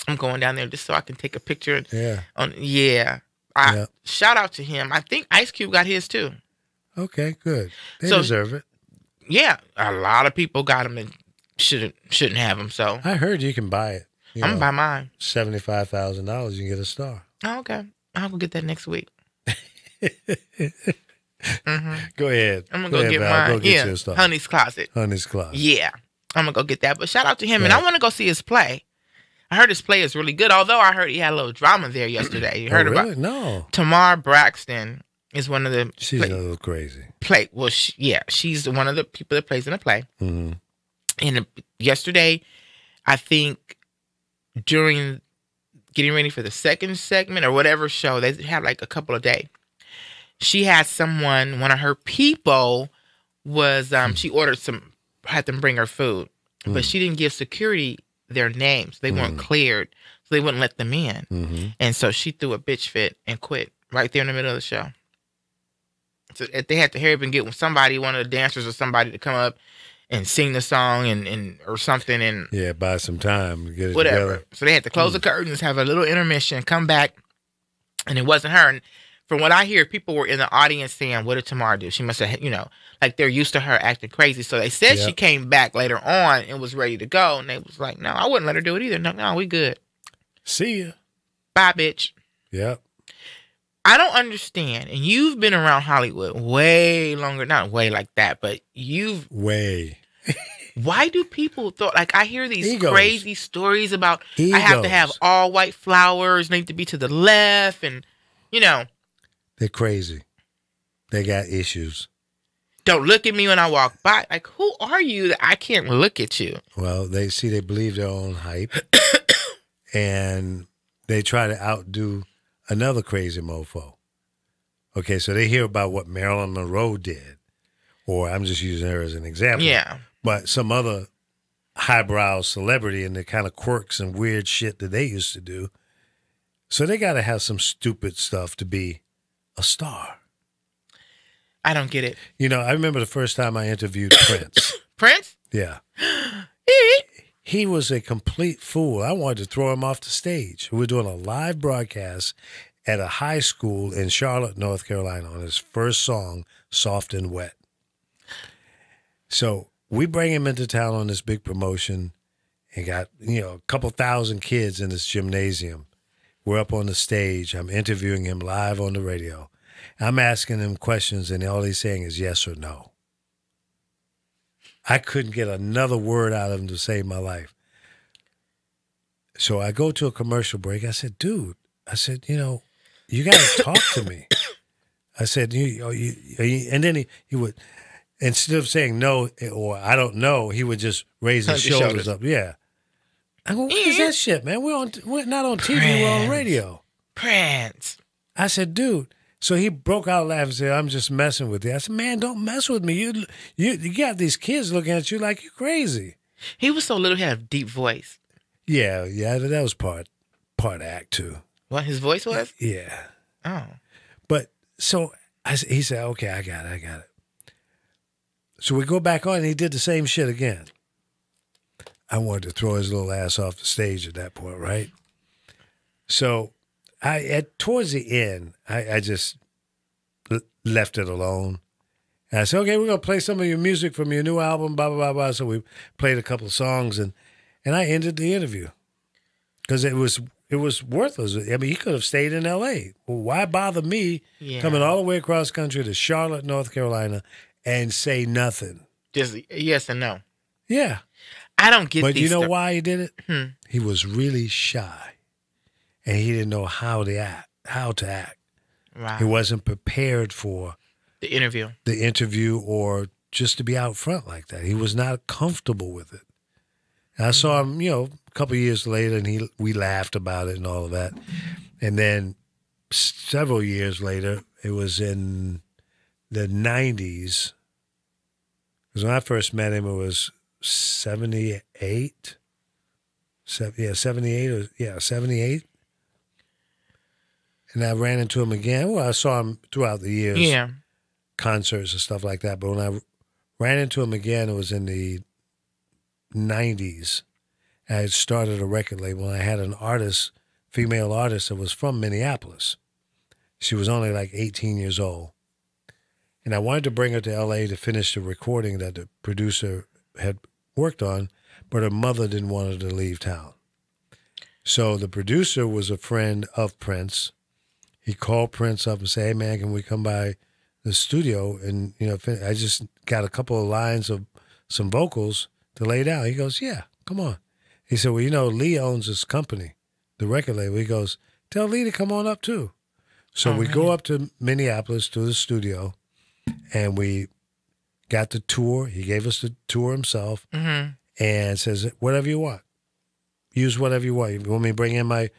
I'm going down there just so I can take a picture. Yeah. Shout out to him. I think Ice Cube got his too. Okay, good. They deserve it. Yeah, a lot of people got him and shouldn't have him. So I heard you can buy it. I'm gonna buy mine. $75,000, you can get a star. Oh, okay. I'll go get that next week. Go ahead. I'm gonna go get mine. Go get your star. Honey's Closet. Yeah, I'm gonna go get that. But shout out to him, and I want to go see his play. I heard his play is really good. Although I heard he had a little drama there yesterday. You heard about? No. Tamar Braxton is one of the. She's a little crazy. She's one of the people that plays in the play. Mm-hmm. And yesterday, I think during getting ready for the second segment or whatever show, they had like a couple of days. She had one of her people was, she had them bring her food, but she didn't give security their names. They weren't cleared, so they wouldn't let them in. Mm-hmm. And so she threw a bitch fit and quit right there in the middle of the show. So they had to hurry up and get one of the dancers or somebody to come up and sing the song and or something and buy some time to get it whatever. together. So they had to close the curtains, have a little intermission, come back, And it wasn't her. And from what I hear, people were in the audience saying, what did Tamar do? She must have, like they're used to her acting crazy. So they said she came back later on and was ready to go. And they was like, no, I wouldn't let her do it either. No, we good. See ya. Bye, bitch. Yep. I don't understand. And you've been around Hollywood way longer. Not way like that, but Way. Why do people like I hear these Egos. crazy stories about Egos. I have to have all white flowers, need to be to the left, and They're crazy. They got issues. Don't look at me when I walk by. Like, who are you that I can't look at you? Well, they believe their own hype. And they try to outdo another crazy mofo. Okay, so they hear about what Marilyn Monroe did. Or I'm just using her as an example. Yeah. But some other highbrow celebrity and the kind of quirks and weird shit that they used to do. So they got to have some stupid stuff to be a star. I don't get it. I remember the first time I interviewed Prince. Prince? Yeah. He was a complete fool. I wanted to throw him off the stage. We were doing a live broadcast at a high school in Charlotte, North Carolina on his first song, Soft and Wet. So we bring him into town on this big promotion and got, a couple thousand kids in this gymnasium. We're up on the stage. I'm interviewing him live on the radio. I'm asking him questions, and all he's saying is yes or no. I couldn't get another word out of him to save my life. So I go to a commercial break. I said, dude, you got to talk to me. I said, and then he would, instead of saying no or I don't know, he would just raise his shoulders up. Yeah. I go, what is that shit, man? We're not on TV, we're on radio. Prince. I said, dude. So he broke out laughing and said, I'm just messing with you. I said, man, don't mess with me. You got these kids looking at you like you're crazy. He was so little, he had a deep voice. Yeah, that was part act too. What, his voice was? Yeah. Oh. But so he said, okay, I got it. So we go back on and he did the same shit again. I wanted to throw his little ass off the stage at that point, right? So towards the end, I just left it alone. And I said, okay, we're going to play some of your music from your new album, blah, blah, blah, blah. So we played a couple of songs, and I ended the interview because it was worthless. I mean, he could have stayed in L.A. Well, why bother me coming all the way across country to Charlotte, North Carolina, and say nothing? Just yes and no. Yeah. I don't get But you know why he did it? He was really shy. And he didn't know how to act. Wow. He wasn't prepared for the interview or just to be out front like that. He was not comfortable with it. And I saw him, a couple of years later, and we laughed about it and all of that. And then several years later, it was in the 90s. Because when I first met him, it was 78. 78. And I ran into him again. Well, I saw him throughout the years. Yeah. Concerts and stuff like that. But when I ran into him again, it was in the 90s. I had started a record label, and I had an artist, female artist, that was from Minneapolis. She was only like 18 years old. And I wanted to bring her to L.A. to finish the recording that the producer had worked on, but her mother didn't want her to leave town. So the producer was a friend of Prince. He called Prince up and said, hey, man, can we come by the studio? And, I just got a couple of lines of some vocals to lay down. He goes, yeah, come on. He said, well, Lee owns this company, the record label. He goes, tell Lee to come on up too. So we go up to Minneapolis to the studio, and we got the tour. He gave us the tour himself and says, whatever you want. Use whatever you want. You want me to bring in my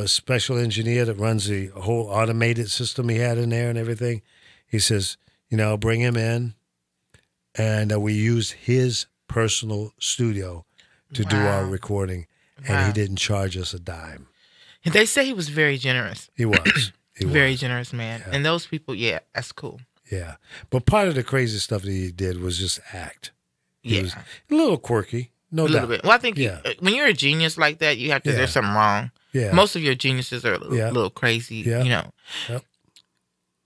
special engineer that runs the whole automated system he had in there and everything? He says, bring him in. And we used his personal studio to do our recording. And he didn't charge us a dime. They say he was very generous. He was. Very generous man. Yeah. And those people, that's cool. Yeah. But part of the crazy stuff that he did was just act. He was a little quirky, no doubt. A little bit. Well, I think when you're a genius like that, you have to, there's something wrong. Yeah. Most of your geniuses are a little crazy, Yeah. you know. Yep.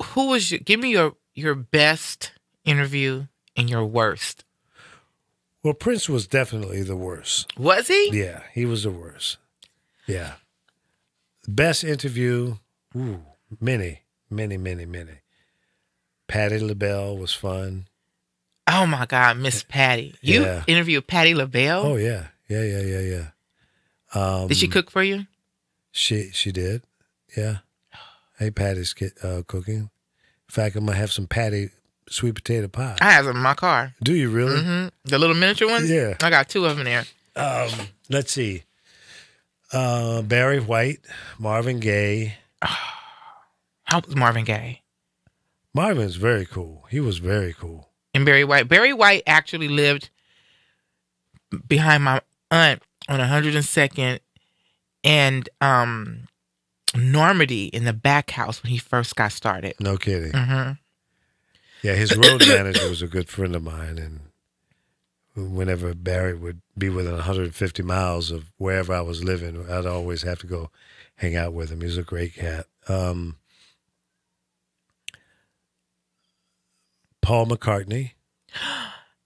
Who was give me your best interview and your worst? Well, Prince was definitely the worst. Was he? Yeah, he was the worst. Yeah. Best interview, many. Patti LaBelle was fun. Oh my God, Miss Patti. You Yeah. interviewed Patti LaBelle? Oh yeah. Yeah. Did she cook for you? She did. Yeah. Hey, Patty's cooking. In fact, I might have some Patti sweet potato pie. I have them in my car. Do you really? Mm-hmm. The little miniature ones? Yeah. I got 2 of them there. Let's see. Barry White, Marvin Gaye. How was Marvin Gaye? Marvin's very cool. He was very cool. And Barry White. Barry White actually lived behind my aunt on 102nd and Normandy in the back house when he first got started. No kidding. Mm-hmm. Yeah, his road manager was a good friend of mine, and whenever Barry would be within 150 miles of wherever I was living, I'd always have to go hang out with him. He was a great cat. Paul McCartney.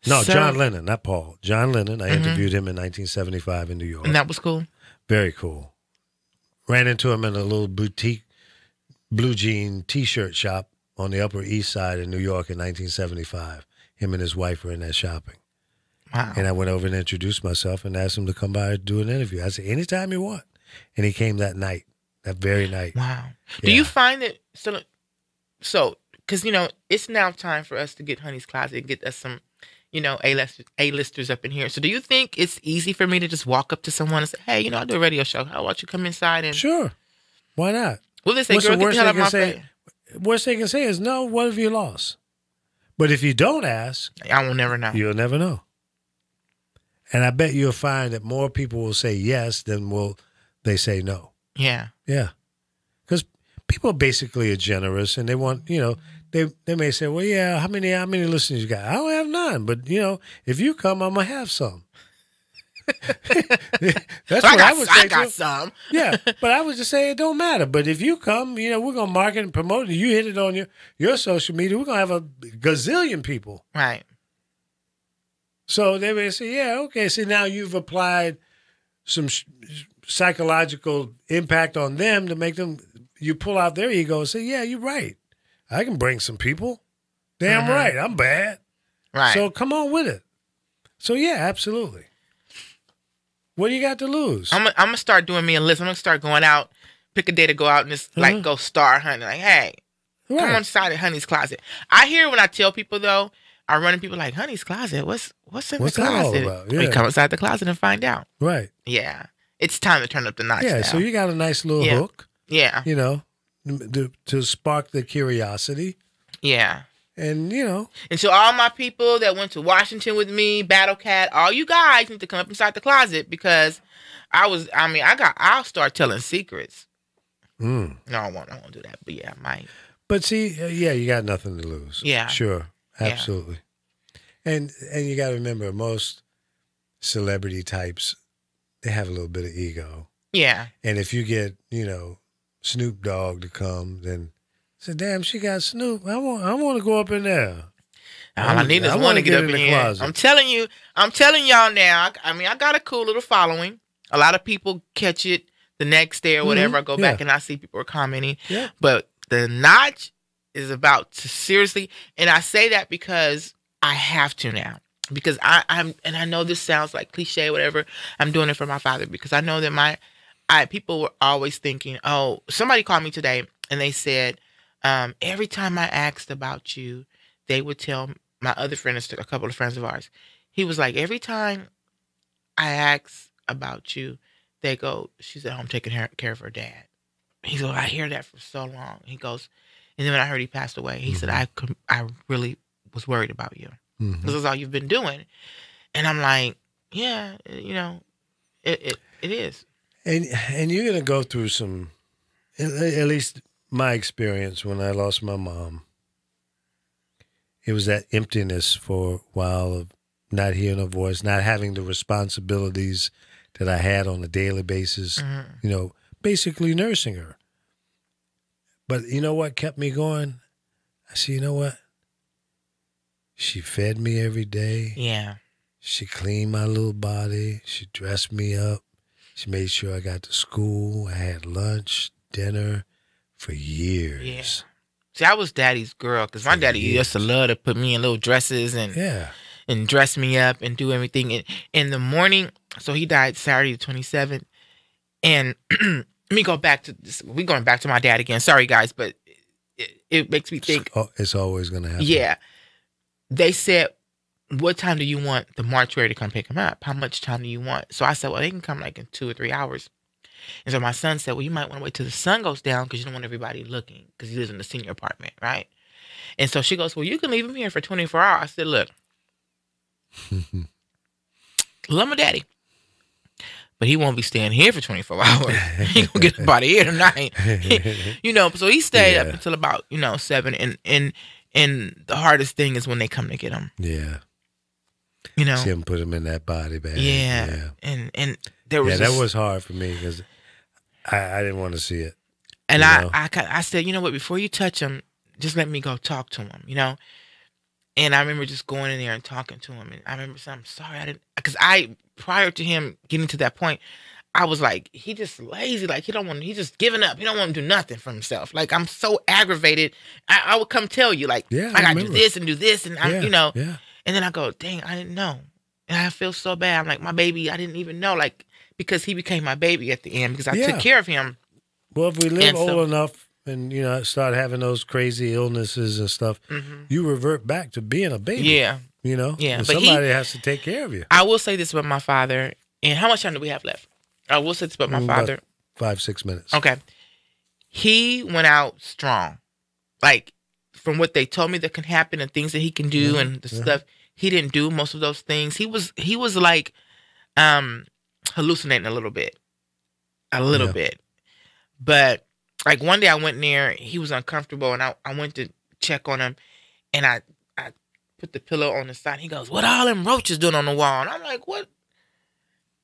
No, John Lennon, not Paul. John Lennon. I interviewed him in 1975 in New York. And that was cool? Very cool. Ran into him in a little boutique blue jean T-shirt shop on the Upper East Side in New York in 1975. Him and his wife were in there shopping. Wow. And I went over and introduced myself and asked him to come by and do an interview. I said, anytime you want. And he came that night, that very night. Wow. Yeah. Do you find that, so, because, you know, it's now time for us to get Honey's Closet and get us some, you know, A-listers up in here. So do you think it's easy for me to just walk up to someone and say, hey, you know, I do a radio show. How about you come inside and... Sure. Why not? Well, they say, What's girl, the get the hell out of my face. Worst they can say is, no, what have you lost? But if you don't ask... I will never know. You'll never know. And I bet you'll find that more people will say yes than will they say no. Yeah. Yeah. Because people basically are generous and they want, you know, they may say, well, yeah, how many listeners you got? I don't have none. But, you know, if you come, I'm going to have some. That's what I would say. I got some. Yeah, but I would just say it don't matter. But if you come, you know, we're going to market and promote it. You hit it on your social media, we're going to have a gazillion people. Right. So they may say, yeah, okay. See, now you've applied some psychological impact on them to make them, you pull out their ego and say, yeah, you're right. I can bring some people. Damn right. I'm bad. Right. So come on with it. So, yeah, absolutely. What do you got to lose? I'm going to start doing me a list. I'm going to start going out, pick a day to go out and just like go star hunting. Like, hey, come on inside of Honey's Closet. I hear when I tell people, though, I run into people like, Honey's Closet, what's in the closet? That all about? Yeah. You come inside the closet and find out. Right. Yeah. It's time to turn up the notch now. So you got a nice little hook. Yeah. You know, to spark the curiosity. Yeah. And, you know. And so all my people that went to Washington with me, Battle Cat, all you guys need to come up inside the closet because I'll start telling secrets. No, I won't do that. But yeah, I might. But see, you got nothing to lose. Yeah. Sure. Absolutely. Yeah. And you got to remember, most celebrity types, they have a little bit of ego. Yeah. And if you get, you know, Snoop Dogg to come, then say, damn, she got Snoop. I want to go up in there. All I need is one to get up in here. Closet. I'm telling y'all now. I got a cool little following. A lot of people catch it the next day or whatever. I go back and I see people are commenting. Yeah. But the notch is about to seriously, and I say that because I have to now. Because I'm, and I know this sounds like cliche, whatever. I'm doing it for my father because I know that people were always thinking, oh, somebody called me today and they said, every time I asked about you, they would tell my other friends, a couple of friends of ours. He was like, every time I ask about you, they go, she's at home taking care of her dad. He said, I hear that for so long. He goes, and then when I heard he passed away, he said, I really was worried about you. This is all you've been doing. And I'm like, yeah, you know, it is. And you're going to go through some, at least my experience when I lost my mom. It was that emptiness for a while of not hearing her voice, not having the responsibilities that I had on a daily basis, you know, basically nursing her. But you know what kept me going? I said, you know what? She fed me every day. Yeah. She cleaned my little body. She dressed me up. She made sure I got to school. I had lunch, dinner for years. Yeah. See, I was daddy's girl because my daddy used to love to put me in little dresses and dress me up and do everything. And in the morning, so he died Saturday the 27th. And let me go back to this. We're going back to my dad again. Sorry, guys, but it makes me think. It's always going to happen. Yeah. They said, what time do you want the mortuary to come pick him up? How much time do you want? So I said, well, they can come like in 2 or 3 hours. And so my son said, well, you might want to wait till the sun goes down because you don't want everybody looking because he lives in the senior apartment, right? And so she goes, well, you can leave him here for 24 hours. I said, look, love my daddy, but he won't be staying here for 24 hours. He gonna get up out of here tonight. So he stayed up until about, 7. And the hardest thing is when they come to get him. Yeah. See him put him in that body bag. Yeah. And there was that was hard for me because I didn't want to see it. And I said, you know what, before you touch him, just let me go talk to him, And I remember just going in there and talking to him. And I remember saying, I'm sorry, I didn't, because prior to him getting to that point, I was like, he just lazy. Like, he's just giving up. He don't want to do nothing for himself. Like, I'm so aggravated. I would come tell you, like, I got to do this and do this. And, And then I go, dang, I didn't know. And I feel so bad. I'm like, my baby, I didn't even know. Like, because he became my baby at the end because I took care of him. Well, if we live old enough and, start having those crazy illnesses and stuff, you revert back to being a baby. Yeah. Yeah. And somebody has to take care of you. I will say this about my father. And how much time do we have left? I will say this about my father. 5-6 minutes. Okay. He went out strong. Like, from what they told me that can happen and things that he can do and the stuff, he didn't do most of those things. He was like hallucinating a little bit. But like one day I went in there, he was uncomfortable and I went to check on him and I put the pillow on the side. He goes, what are all them roaches doing on the wall? And I'm like, what?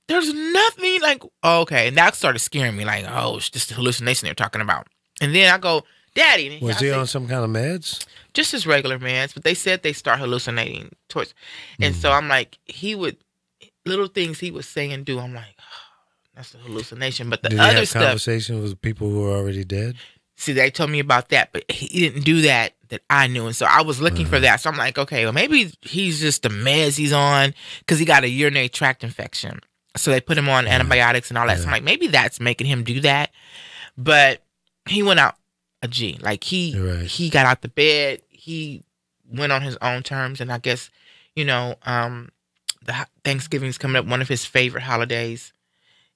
There's nothing. Like, oh, okay. And that started scaring me. Like, oh, it's just the hallucination they're talking about. And then I go, Daddy. Was he on some kind of meds? Just his regular meds. But they said they start hallucinating towards. And so I'm like, little things he was saying and do. I'm like, oh, that's a hallucination. But the Did other he have stuff. Conversation with people who were already dead? See, they told me about that, but he didn't do that I knew. And so I was looking for that. So I'm like, okay, well, maybe he's just the meds he's on because he got a urinary tract infection. So they put him on antibiotics and all that. So I'm like, maybe that's making him do that. But he went out a G. Like, he got out the bed. He went on his own terms. And I guess, the Thanksgiving's coming up, one of his favorite holidays.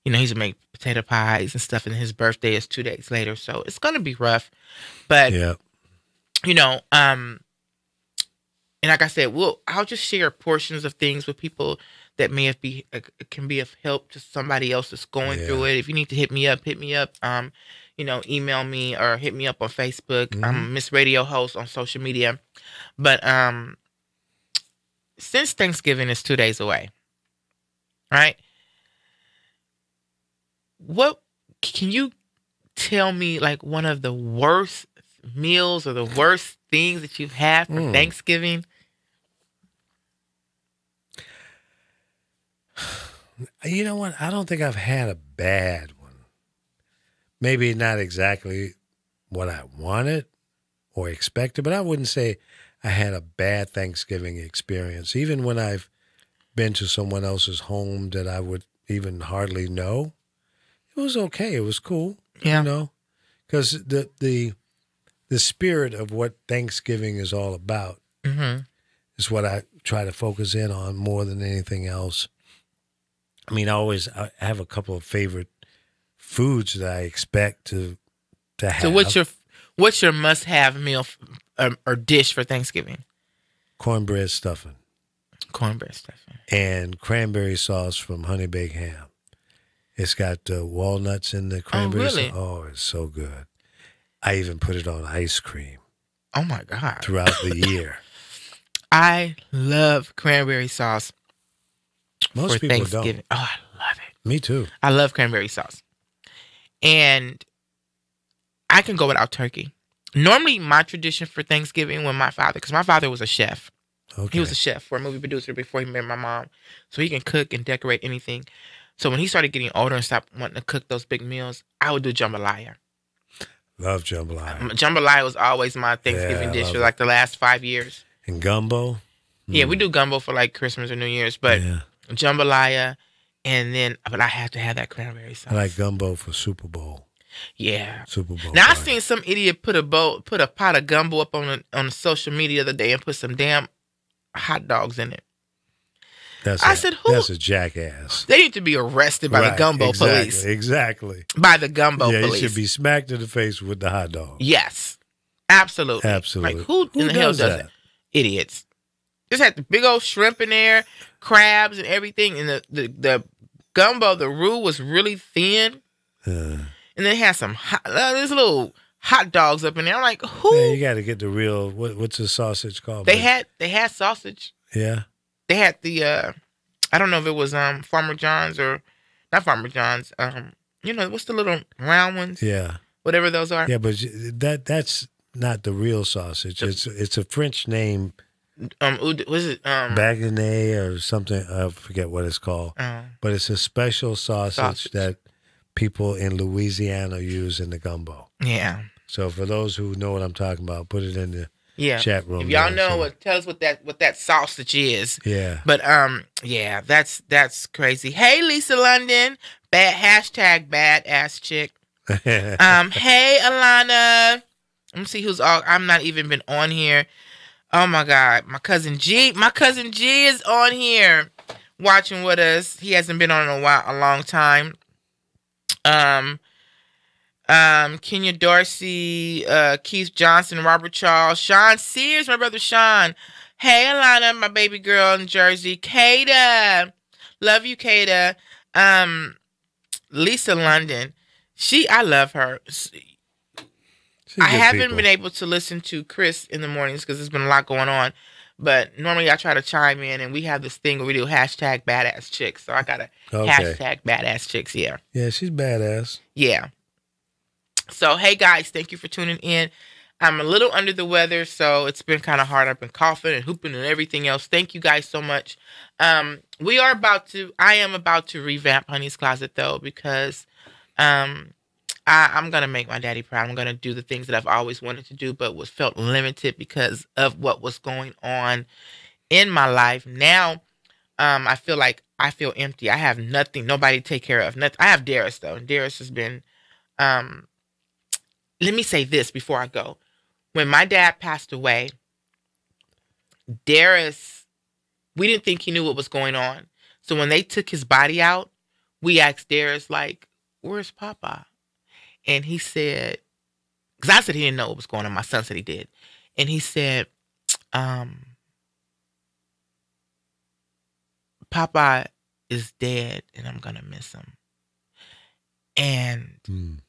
He's make potato pies and stuff, and his birthday is 2 days later. So it's going to be rough. But, and like I said, I'll just share portions of things with people that can be of help to somebody else that's going through it. If you need to hit me up. Email me or hit me up on Facebook. I'm Miss Radio Host on social media. But since Thanksgiving is 2 days away, right? What can you tell me, like, one of the worst meals or the worst things that you've had for Thanksgiving? You know what? I don't think I've had a bad one. Maybe not exactly what I wanted or expected, but I wouldn't say I had a bad Thanksgiving experience. Even when I've been to someone else's home that I would even hardly know, it was okay. It was cool. Yeah. Because the spirit of what Thanksgiving is all about is what I try to focus in on more than anything else. I mean, I have a couple of favorite foods that I expect to have. So what's your must-have meal or dish for Thanksgiving? Cornbread stuffing. And cranberry sauce from Honey Baked Ham. It's got walnuts in the cranberry sauce. Oh, it's so good. I even put it on ice cream. Oh, my God. Throughout the year. I love cranberry sauce. Most for people Thanksgiving. don't. Oh, I love it. Me too. I love cranberry sauce. And I can go without turkey. Normally, my tradition for Thanksgiving when my father was a chef. Okay. He was a chef or a movie producer before he met my mom. So he can cook and decorate anything. So when he started getting older and stopped wanting to cook those big meals, I would do jambalaya. Love jambalaya. Jambalaya was always my Thanksgiving dish for like the last 5 years. And gumbo? Yeah, we do gumbo for like Christmas or New Year's, but jambalaya, and then, but I have to have that cranberry sauce. I like gumbo for Super Bowl. Yeah. Super Bowl. Now, I seen some idiot put a pot of gumbo up on the social media the other day and put some damn hot dogs in it. I said, who? That's a jackass. They need to be arrested by the gumbo police. Exactly. By the gumbo police. He should be smacked in the face with the hot dog. Yes. Absolutely. Absolutely. Like, who in the hell does that? Idiots. Just had the big old shrimp in there, crabs and everything. And the gumbo, the roux was really thin. And then it had some these little hot dogs up in there. I'm like, who? Man, you got to get the real, what's the sausage called? They had sausage. Yeah. They had the, I don't know if it was Farmer John's or, not Farmer John's, what's the little round ones? Yeah. Whatever those are. Yeah, but that's not the real sausage. It's a French name. Was it? Baguette or something. I forget what it's called. But it's a special sausage that people in Louisiana use in the gumbo. Yeah. So for those who know what I'm talking about, put it in the chat room. If y'all know, tell us what that sausage is. Yeah. But that's crazy. Hey, Lisa London, hashtag badass chick. Hey, Alana. Let me see who's all. I'm not even been on here. Oh my God, my cousin G is on here watching with us. He hasn't been on in a long time. Kenya Dorsey, Keith Johnson, Robert Charles, Sean Sears, my brother Sean. Hey, Alana, my baby girl in Jersey. Kada, love you, Kada. Lisa London, I love her. I haven't been able to listen to Chris in the mornings because there's been a lot going on. But normally I try to chime in, and we have this thing where we do hashtag badass chicks. So I got to hashtag badass chicks, yeah. Yeah, she's badass. Yeah. So, hey, guys, thank you for tuning in. I'm a little under the weather, so it's been kind of hard. I've been coughing and hooping and everything else. Thank you guys so much. I am about to revamp Honey's Closet, though, because I'm going to make my daddy proud. I'm going to do the things that I've always wanted to do, but felt limited because of what was going on in my life. Now, I feel empty. I have nothing, nobody to take care of. Nothing. I have Darius, though. And Darius has been, let me say this before I go. When my dad passed away, Darius, we didn't think he knew what was going on. So when they took his body out, we asked Darius, like, where's Papa? And he said, because I said he didn't know what was going on. My son said he did. And he said, Papa is dead and I'm going to miss him. And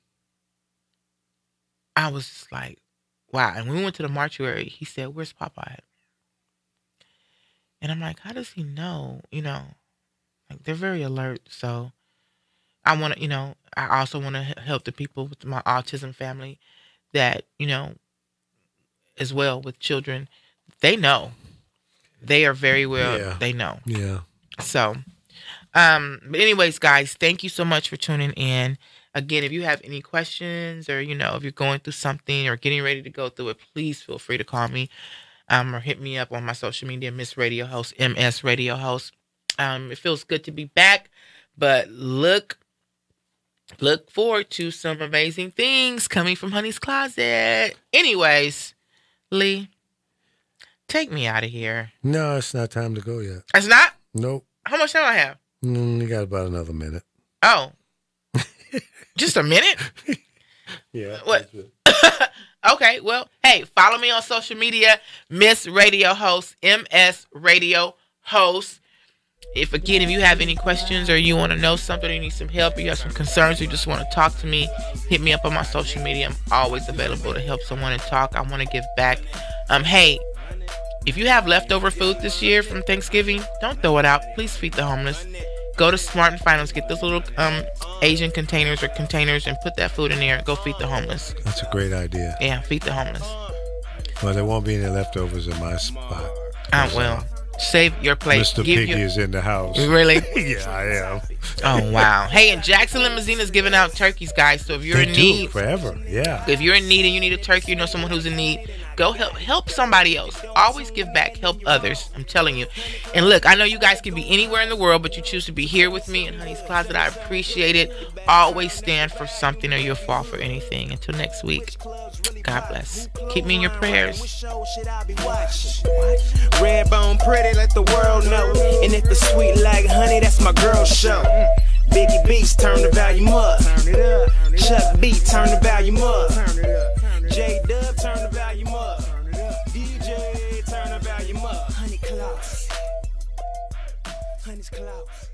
I was just like, wow. And when we went to the mortuary, he said, where's Papa at? And I'm like, how does he know? Like, they're very alert. So I want to, I also want to help the people with my autism family that, as well with children. They know. They are very well, they know. Yeah. So, but anyways, guys, thank you so much for tuning in. Again, if you have any questions or, if you're going through something or getting ready to go through it, please feel free to call me or hit me up on my social media, Miss Radio Host, MS Radio Host. It feels good to be back, but look forward to some amazing things coming from Honey's Closet. Anyways, Lee, take me out of here. No, it's not time to go yet. It's not? Nope. How much time I have? You got about another minute. Oh. Just a minute? Yeah. What? Okay, well, hey, follow me on social media, Miss Radio Host, MS Radio Host. If you have any questions or you want to know something or you need some help or you have some concerns or you just want to talk to me, hit me up on my social media. I'm always available to help someone and talk. I want to give back. Hey, if you have leftover food this year from Thanksgiving, don't throw it out. Please feed the homeless. Go to Smart and Finals, get those little Asian containers and put that food in there and go feed the homeless. That's a great idea. Yeah, feed the homeless. Well, there won't be any leftovers in my spot. Well, save your plate. Mr. Piggy is in the house. Really? Yeah, I am. Oh, wow. Hey, and Jackson Limousine is giving out turkeys, guys. So if you're in need. Forever, yeah. If you're in need and you need a turkey, you know someone who's in need, go help somebody else. Always give back. Help others. I'm telling you. And look, I know you guys can be anywhere in the world, but you choose to be here with me in Honey's Closet. I appreciate it. Always stand for something or you'll fall for anything. Until next week, God bless. Keep me in your prayers. Red bone pretty, let the world know. And if it's sweet like honey, that's my girl show. Biggie Beats, turn the volume up. Chuck Beat, turn the volume up. J-Dub, turn the volume up. DJ, turn the volume up. Honey Claus. Honey's Claus.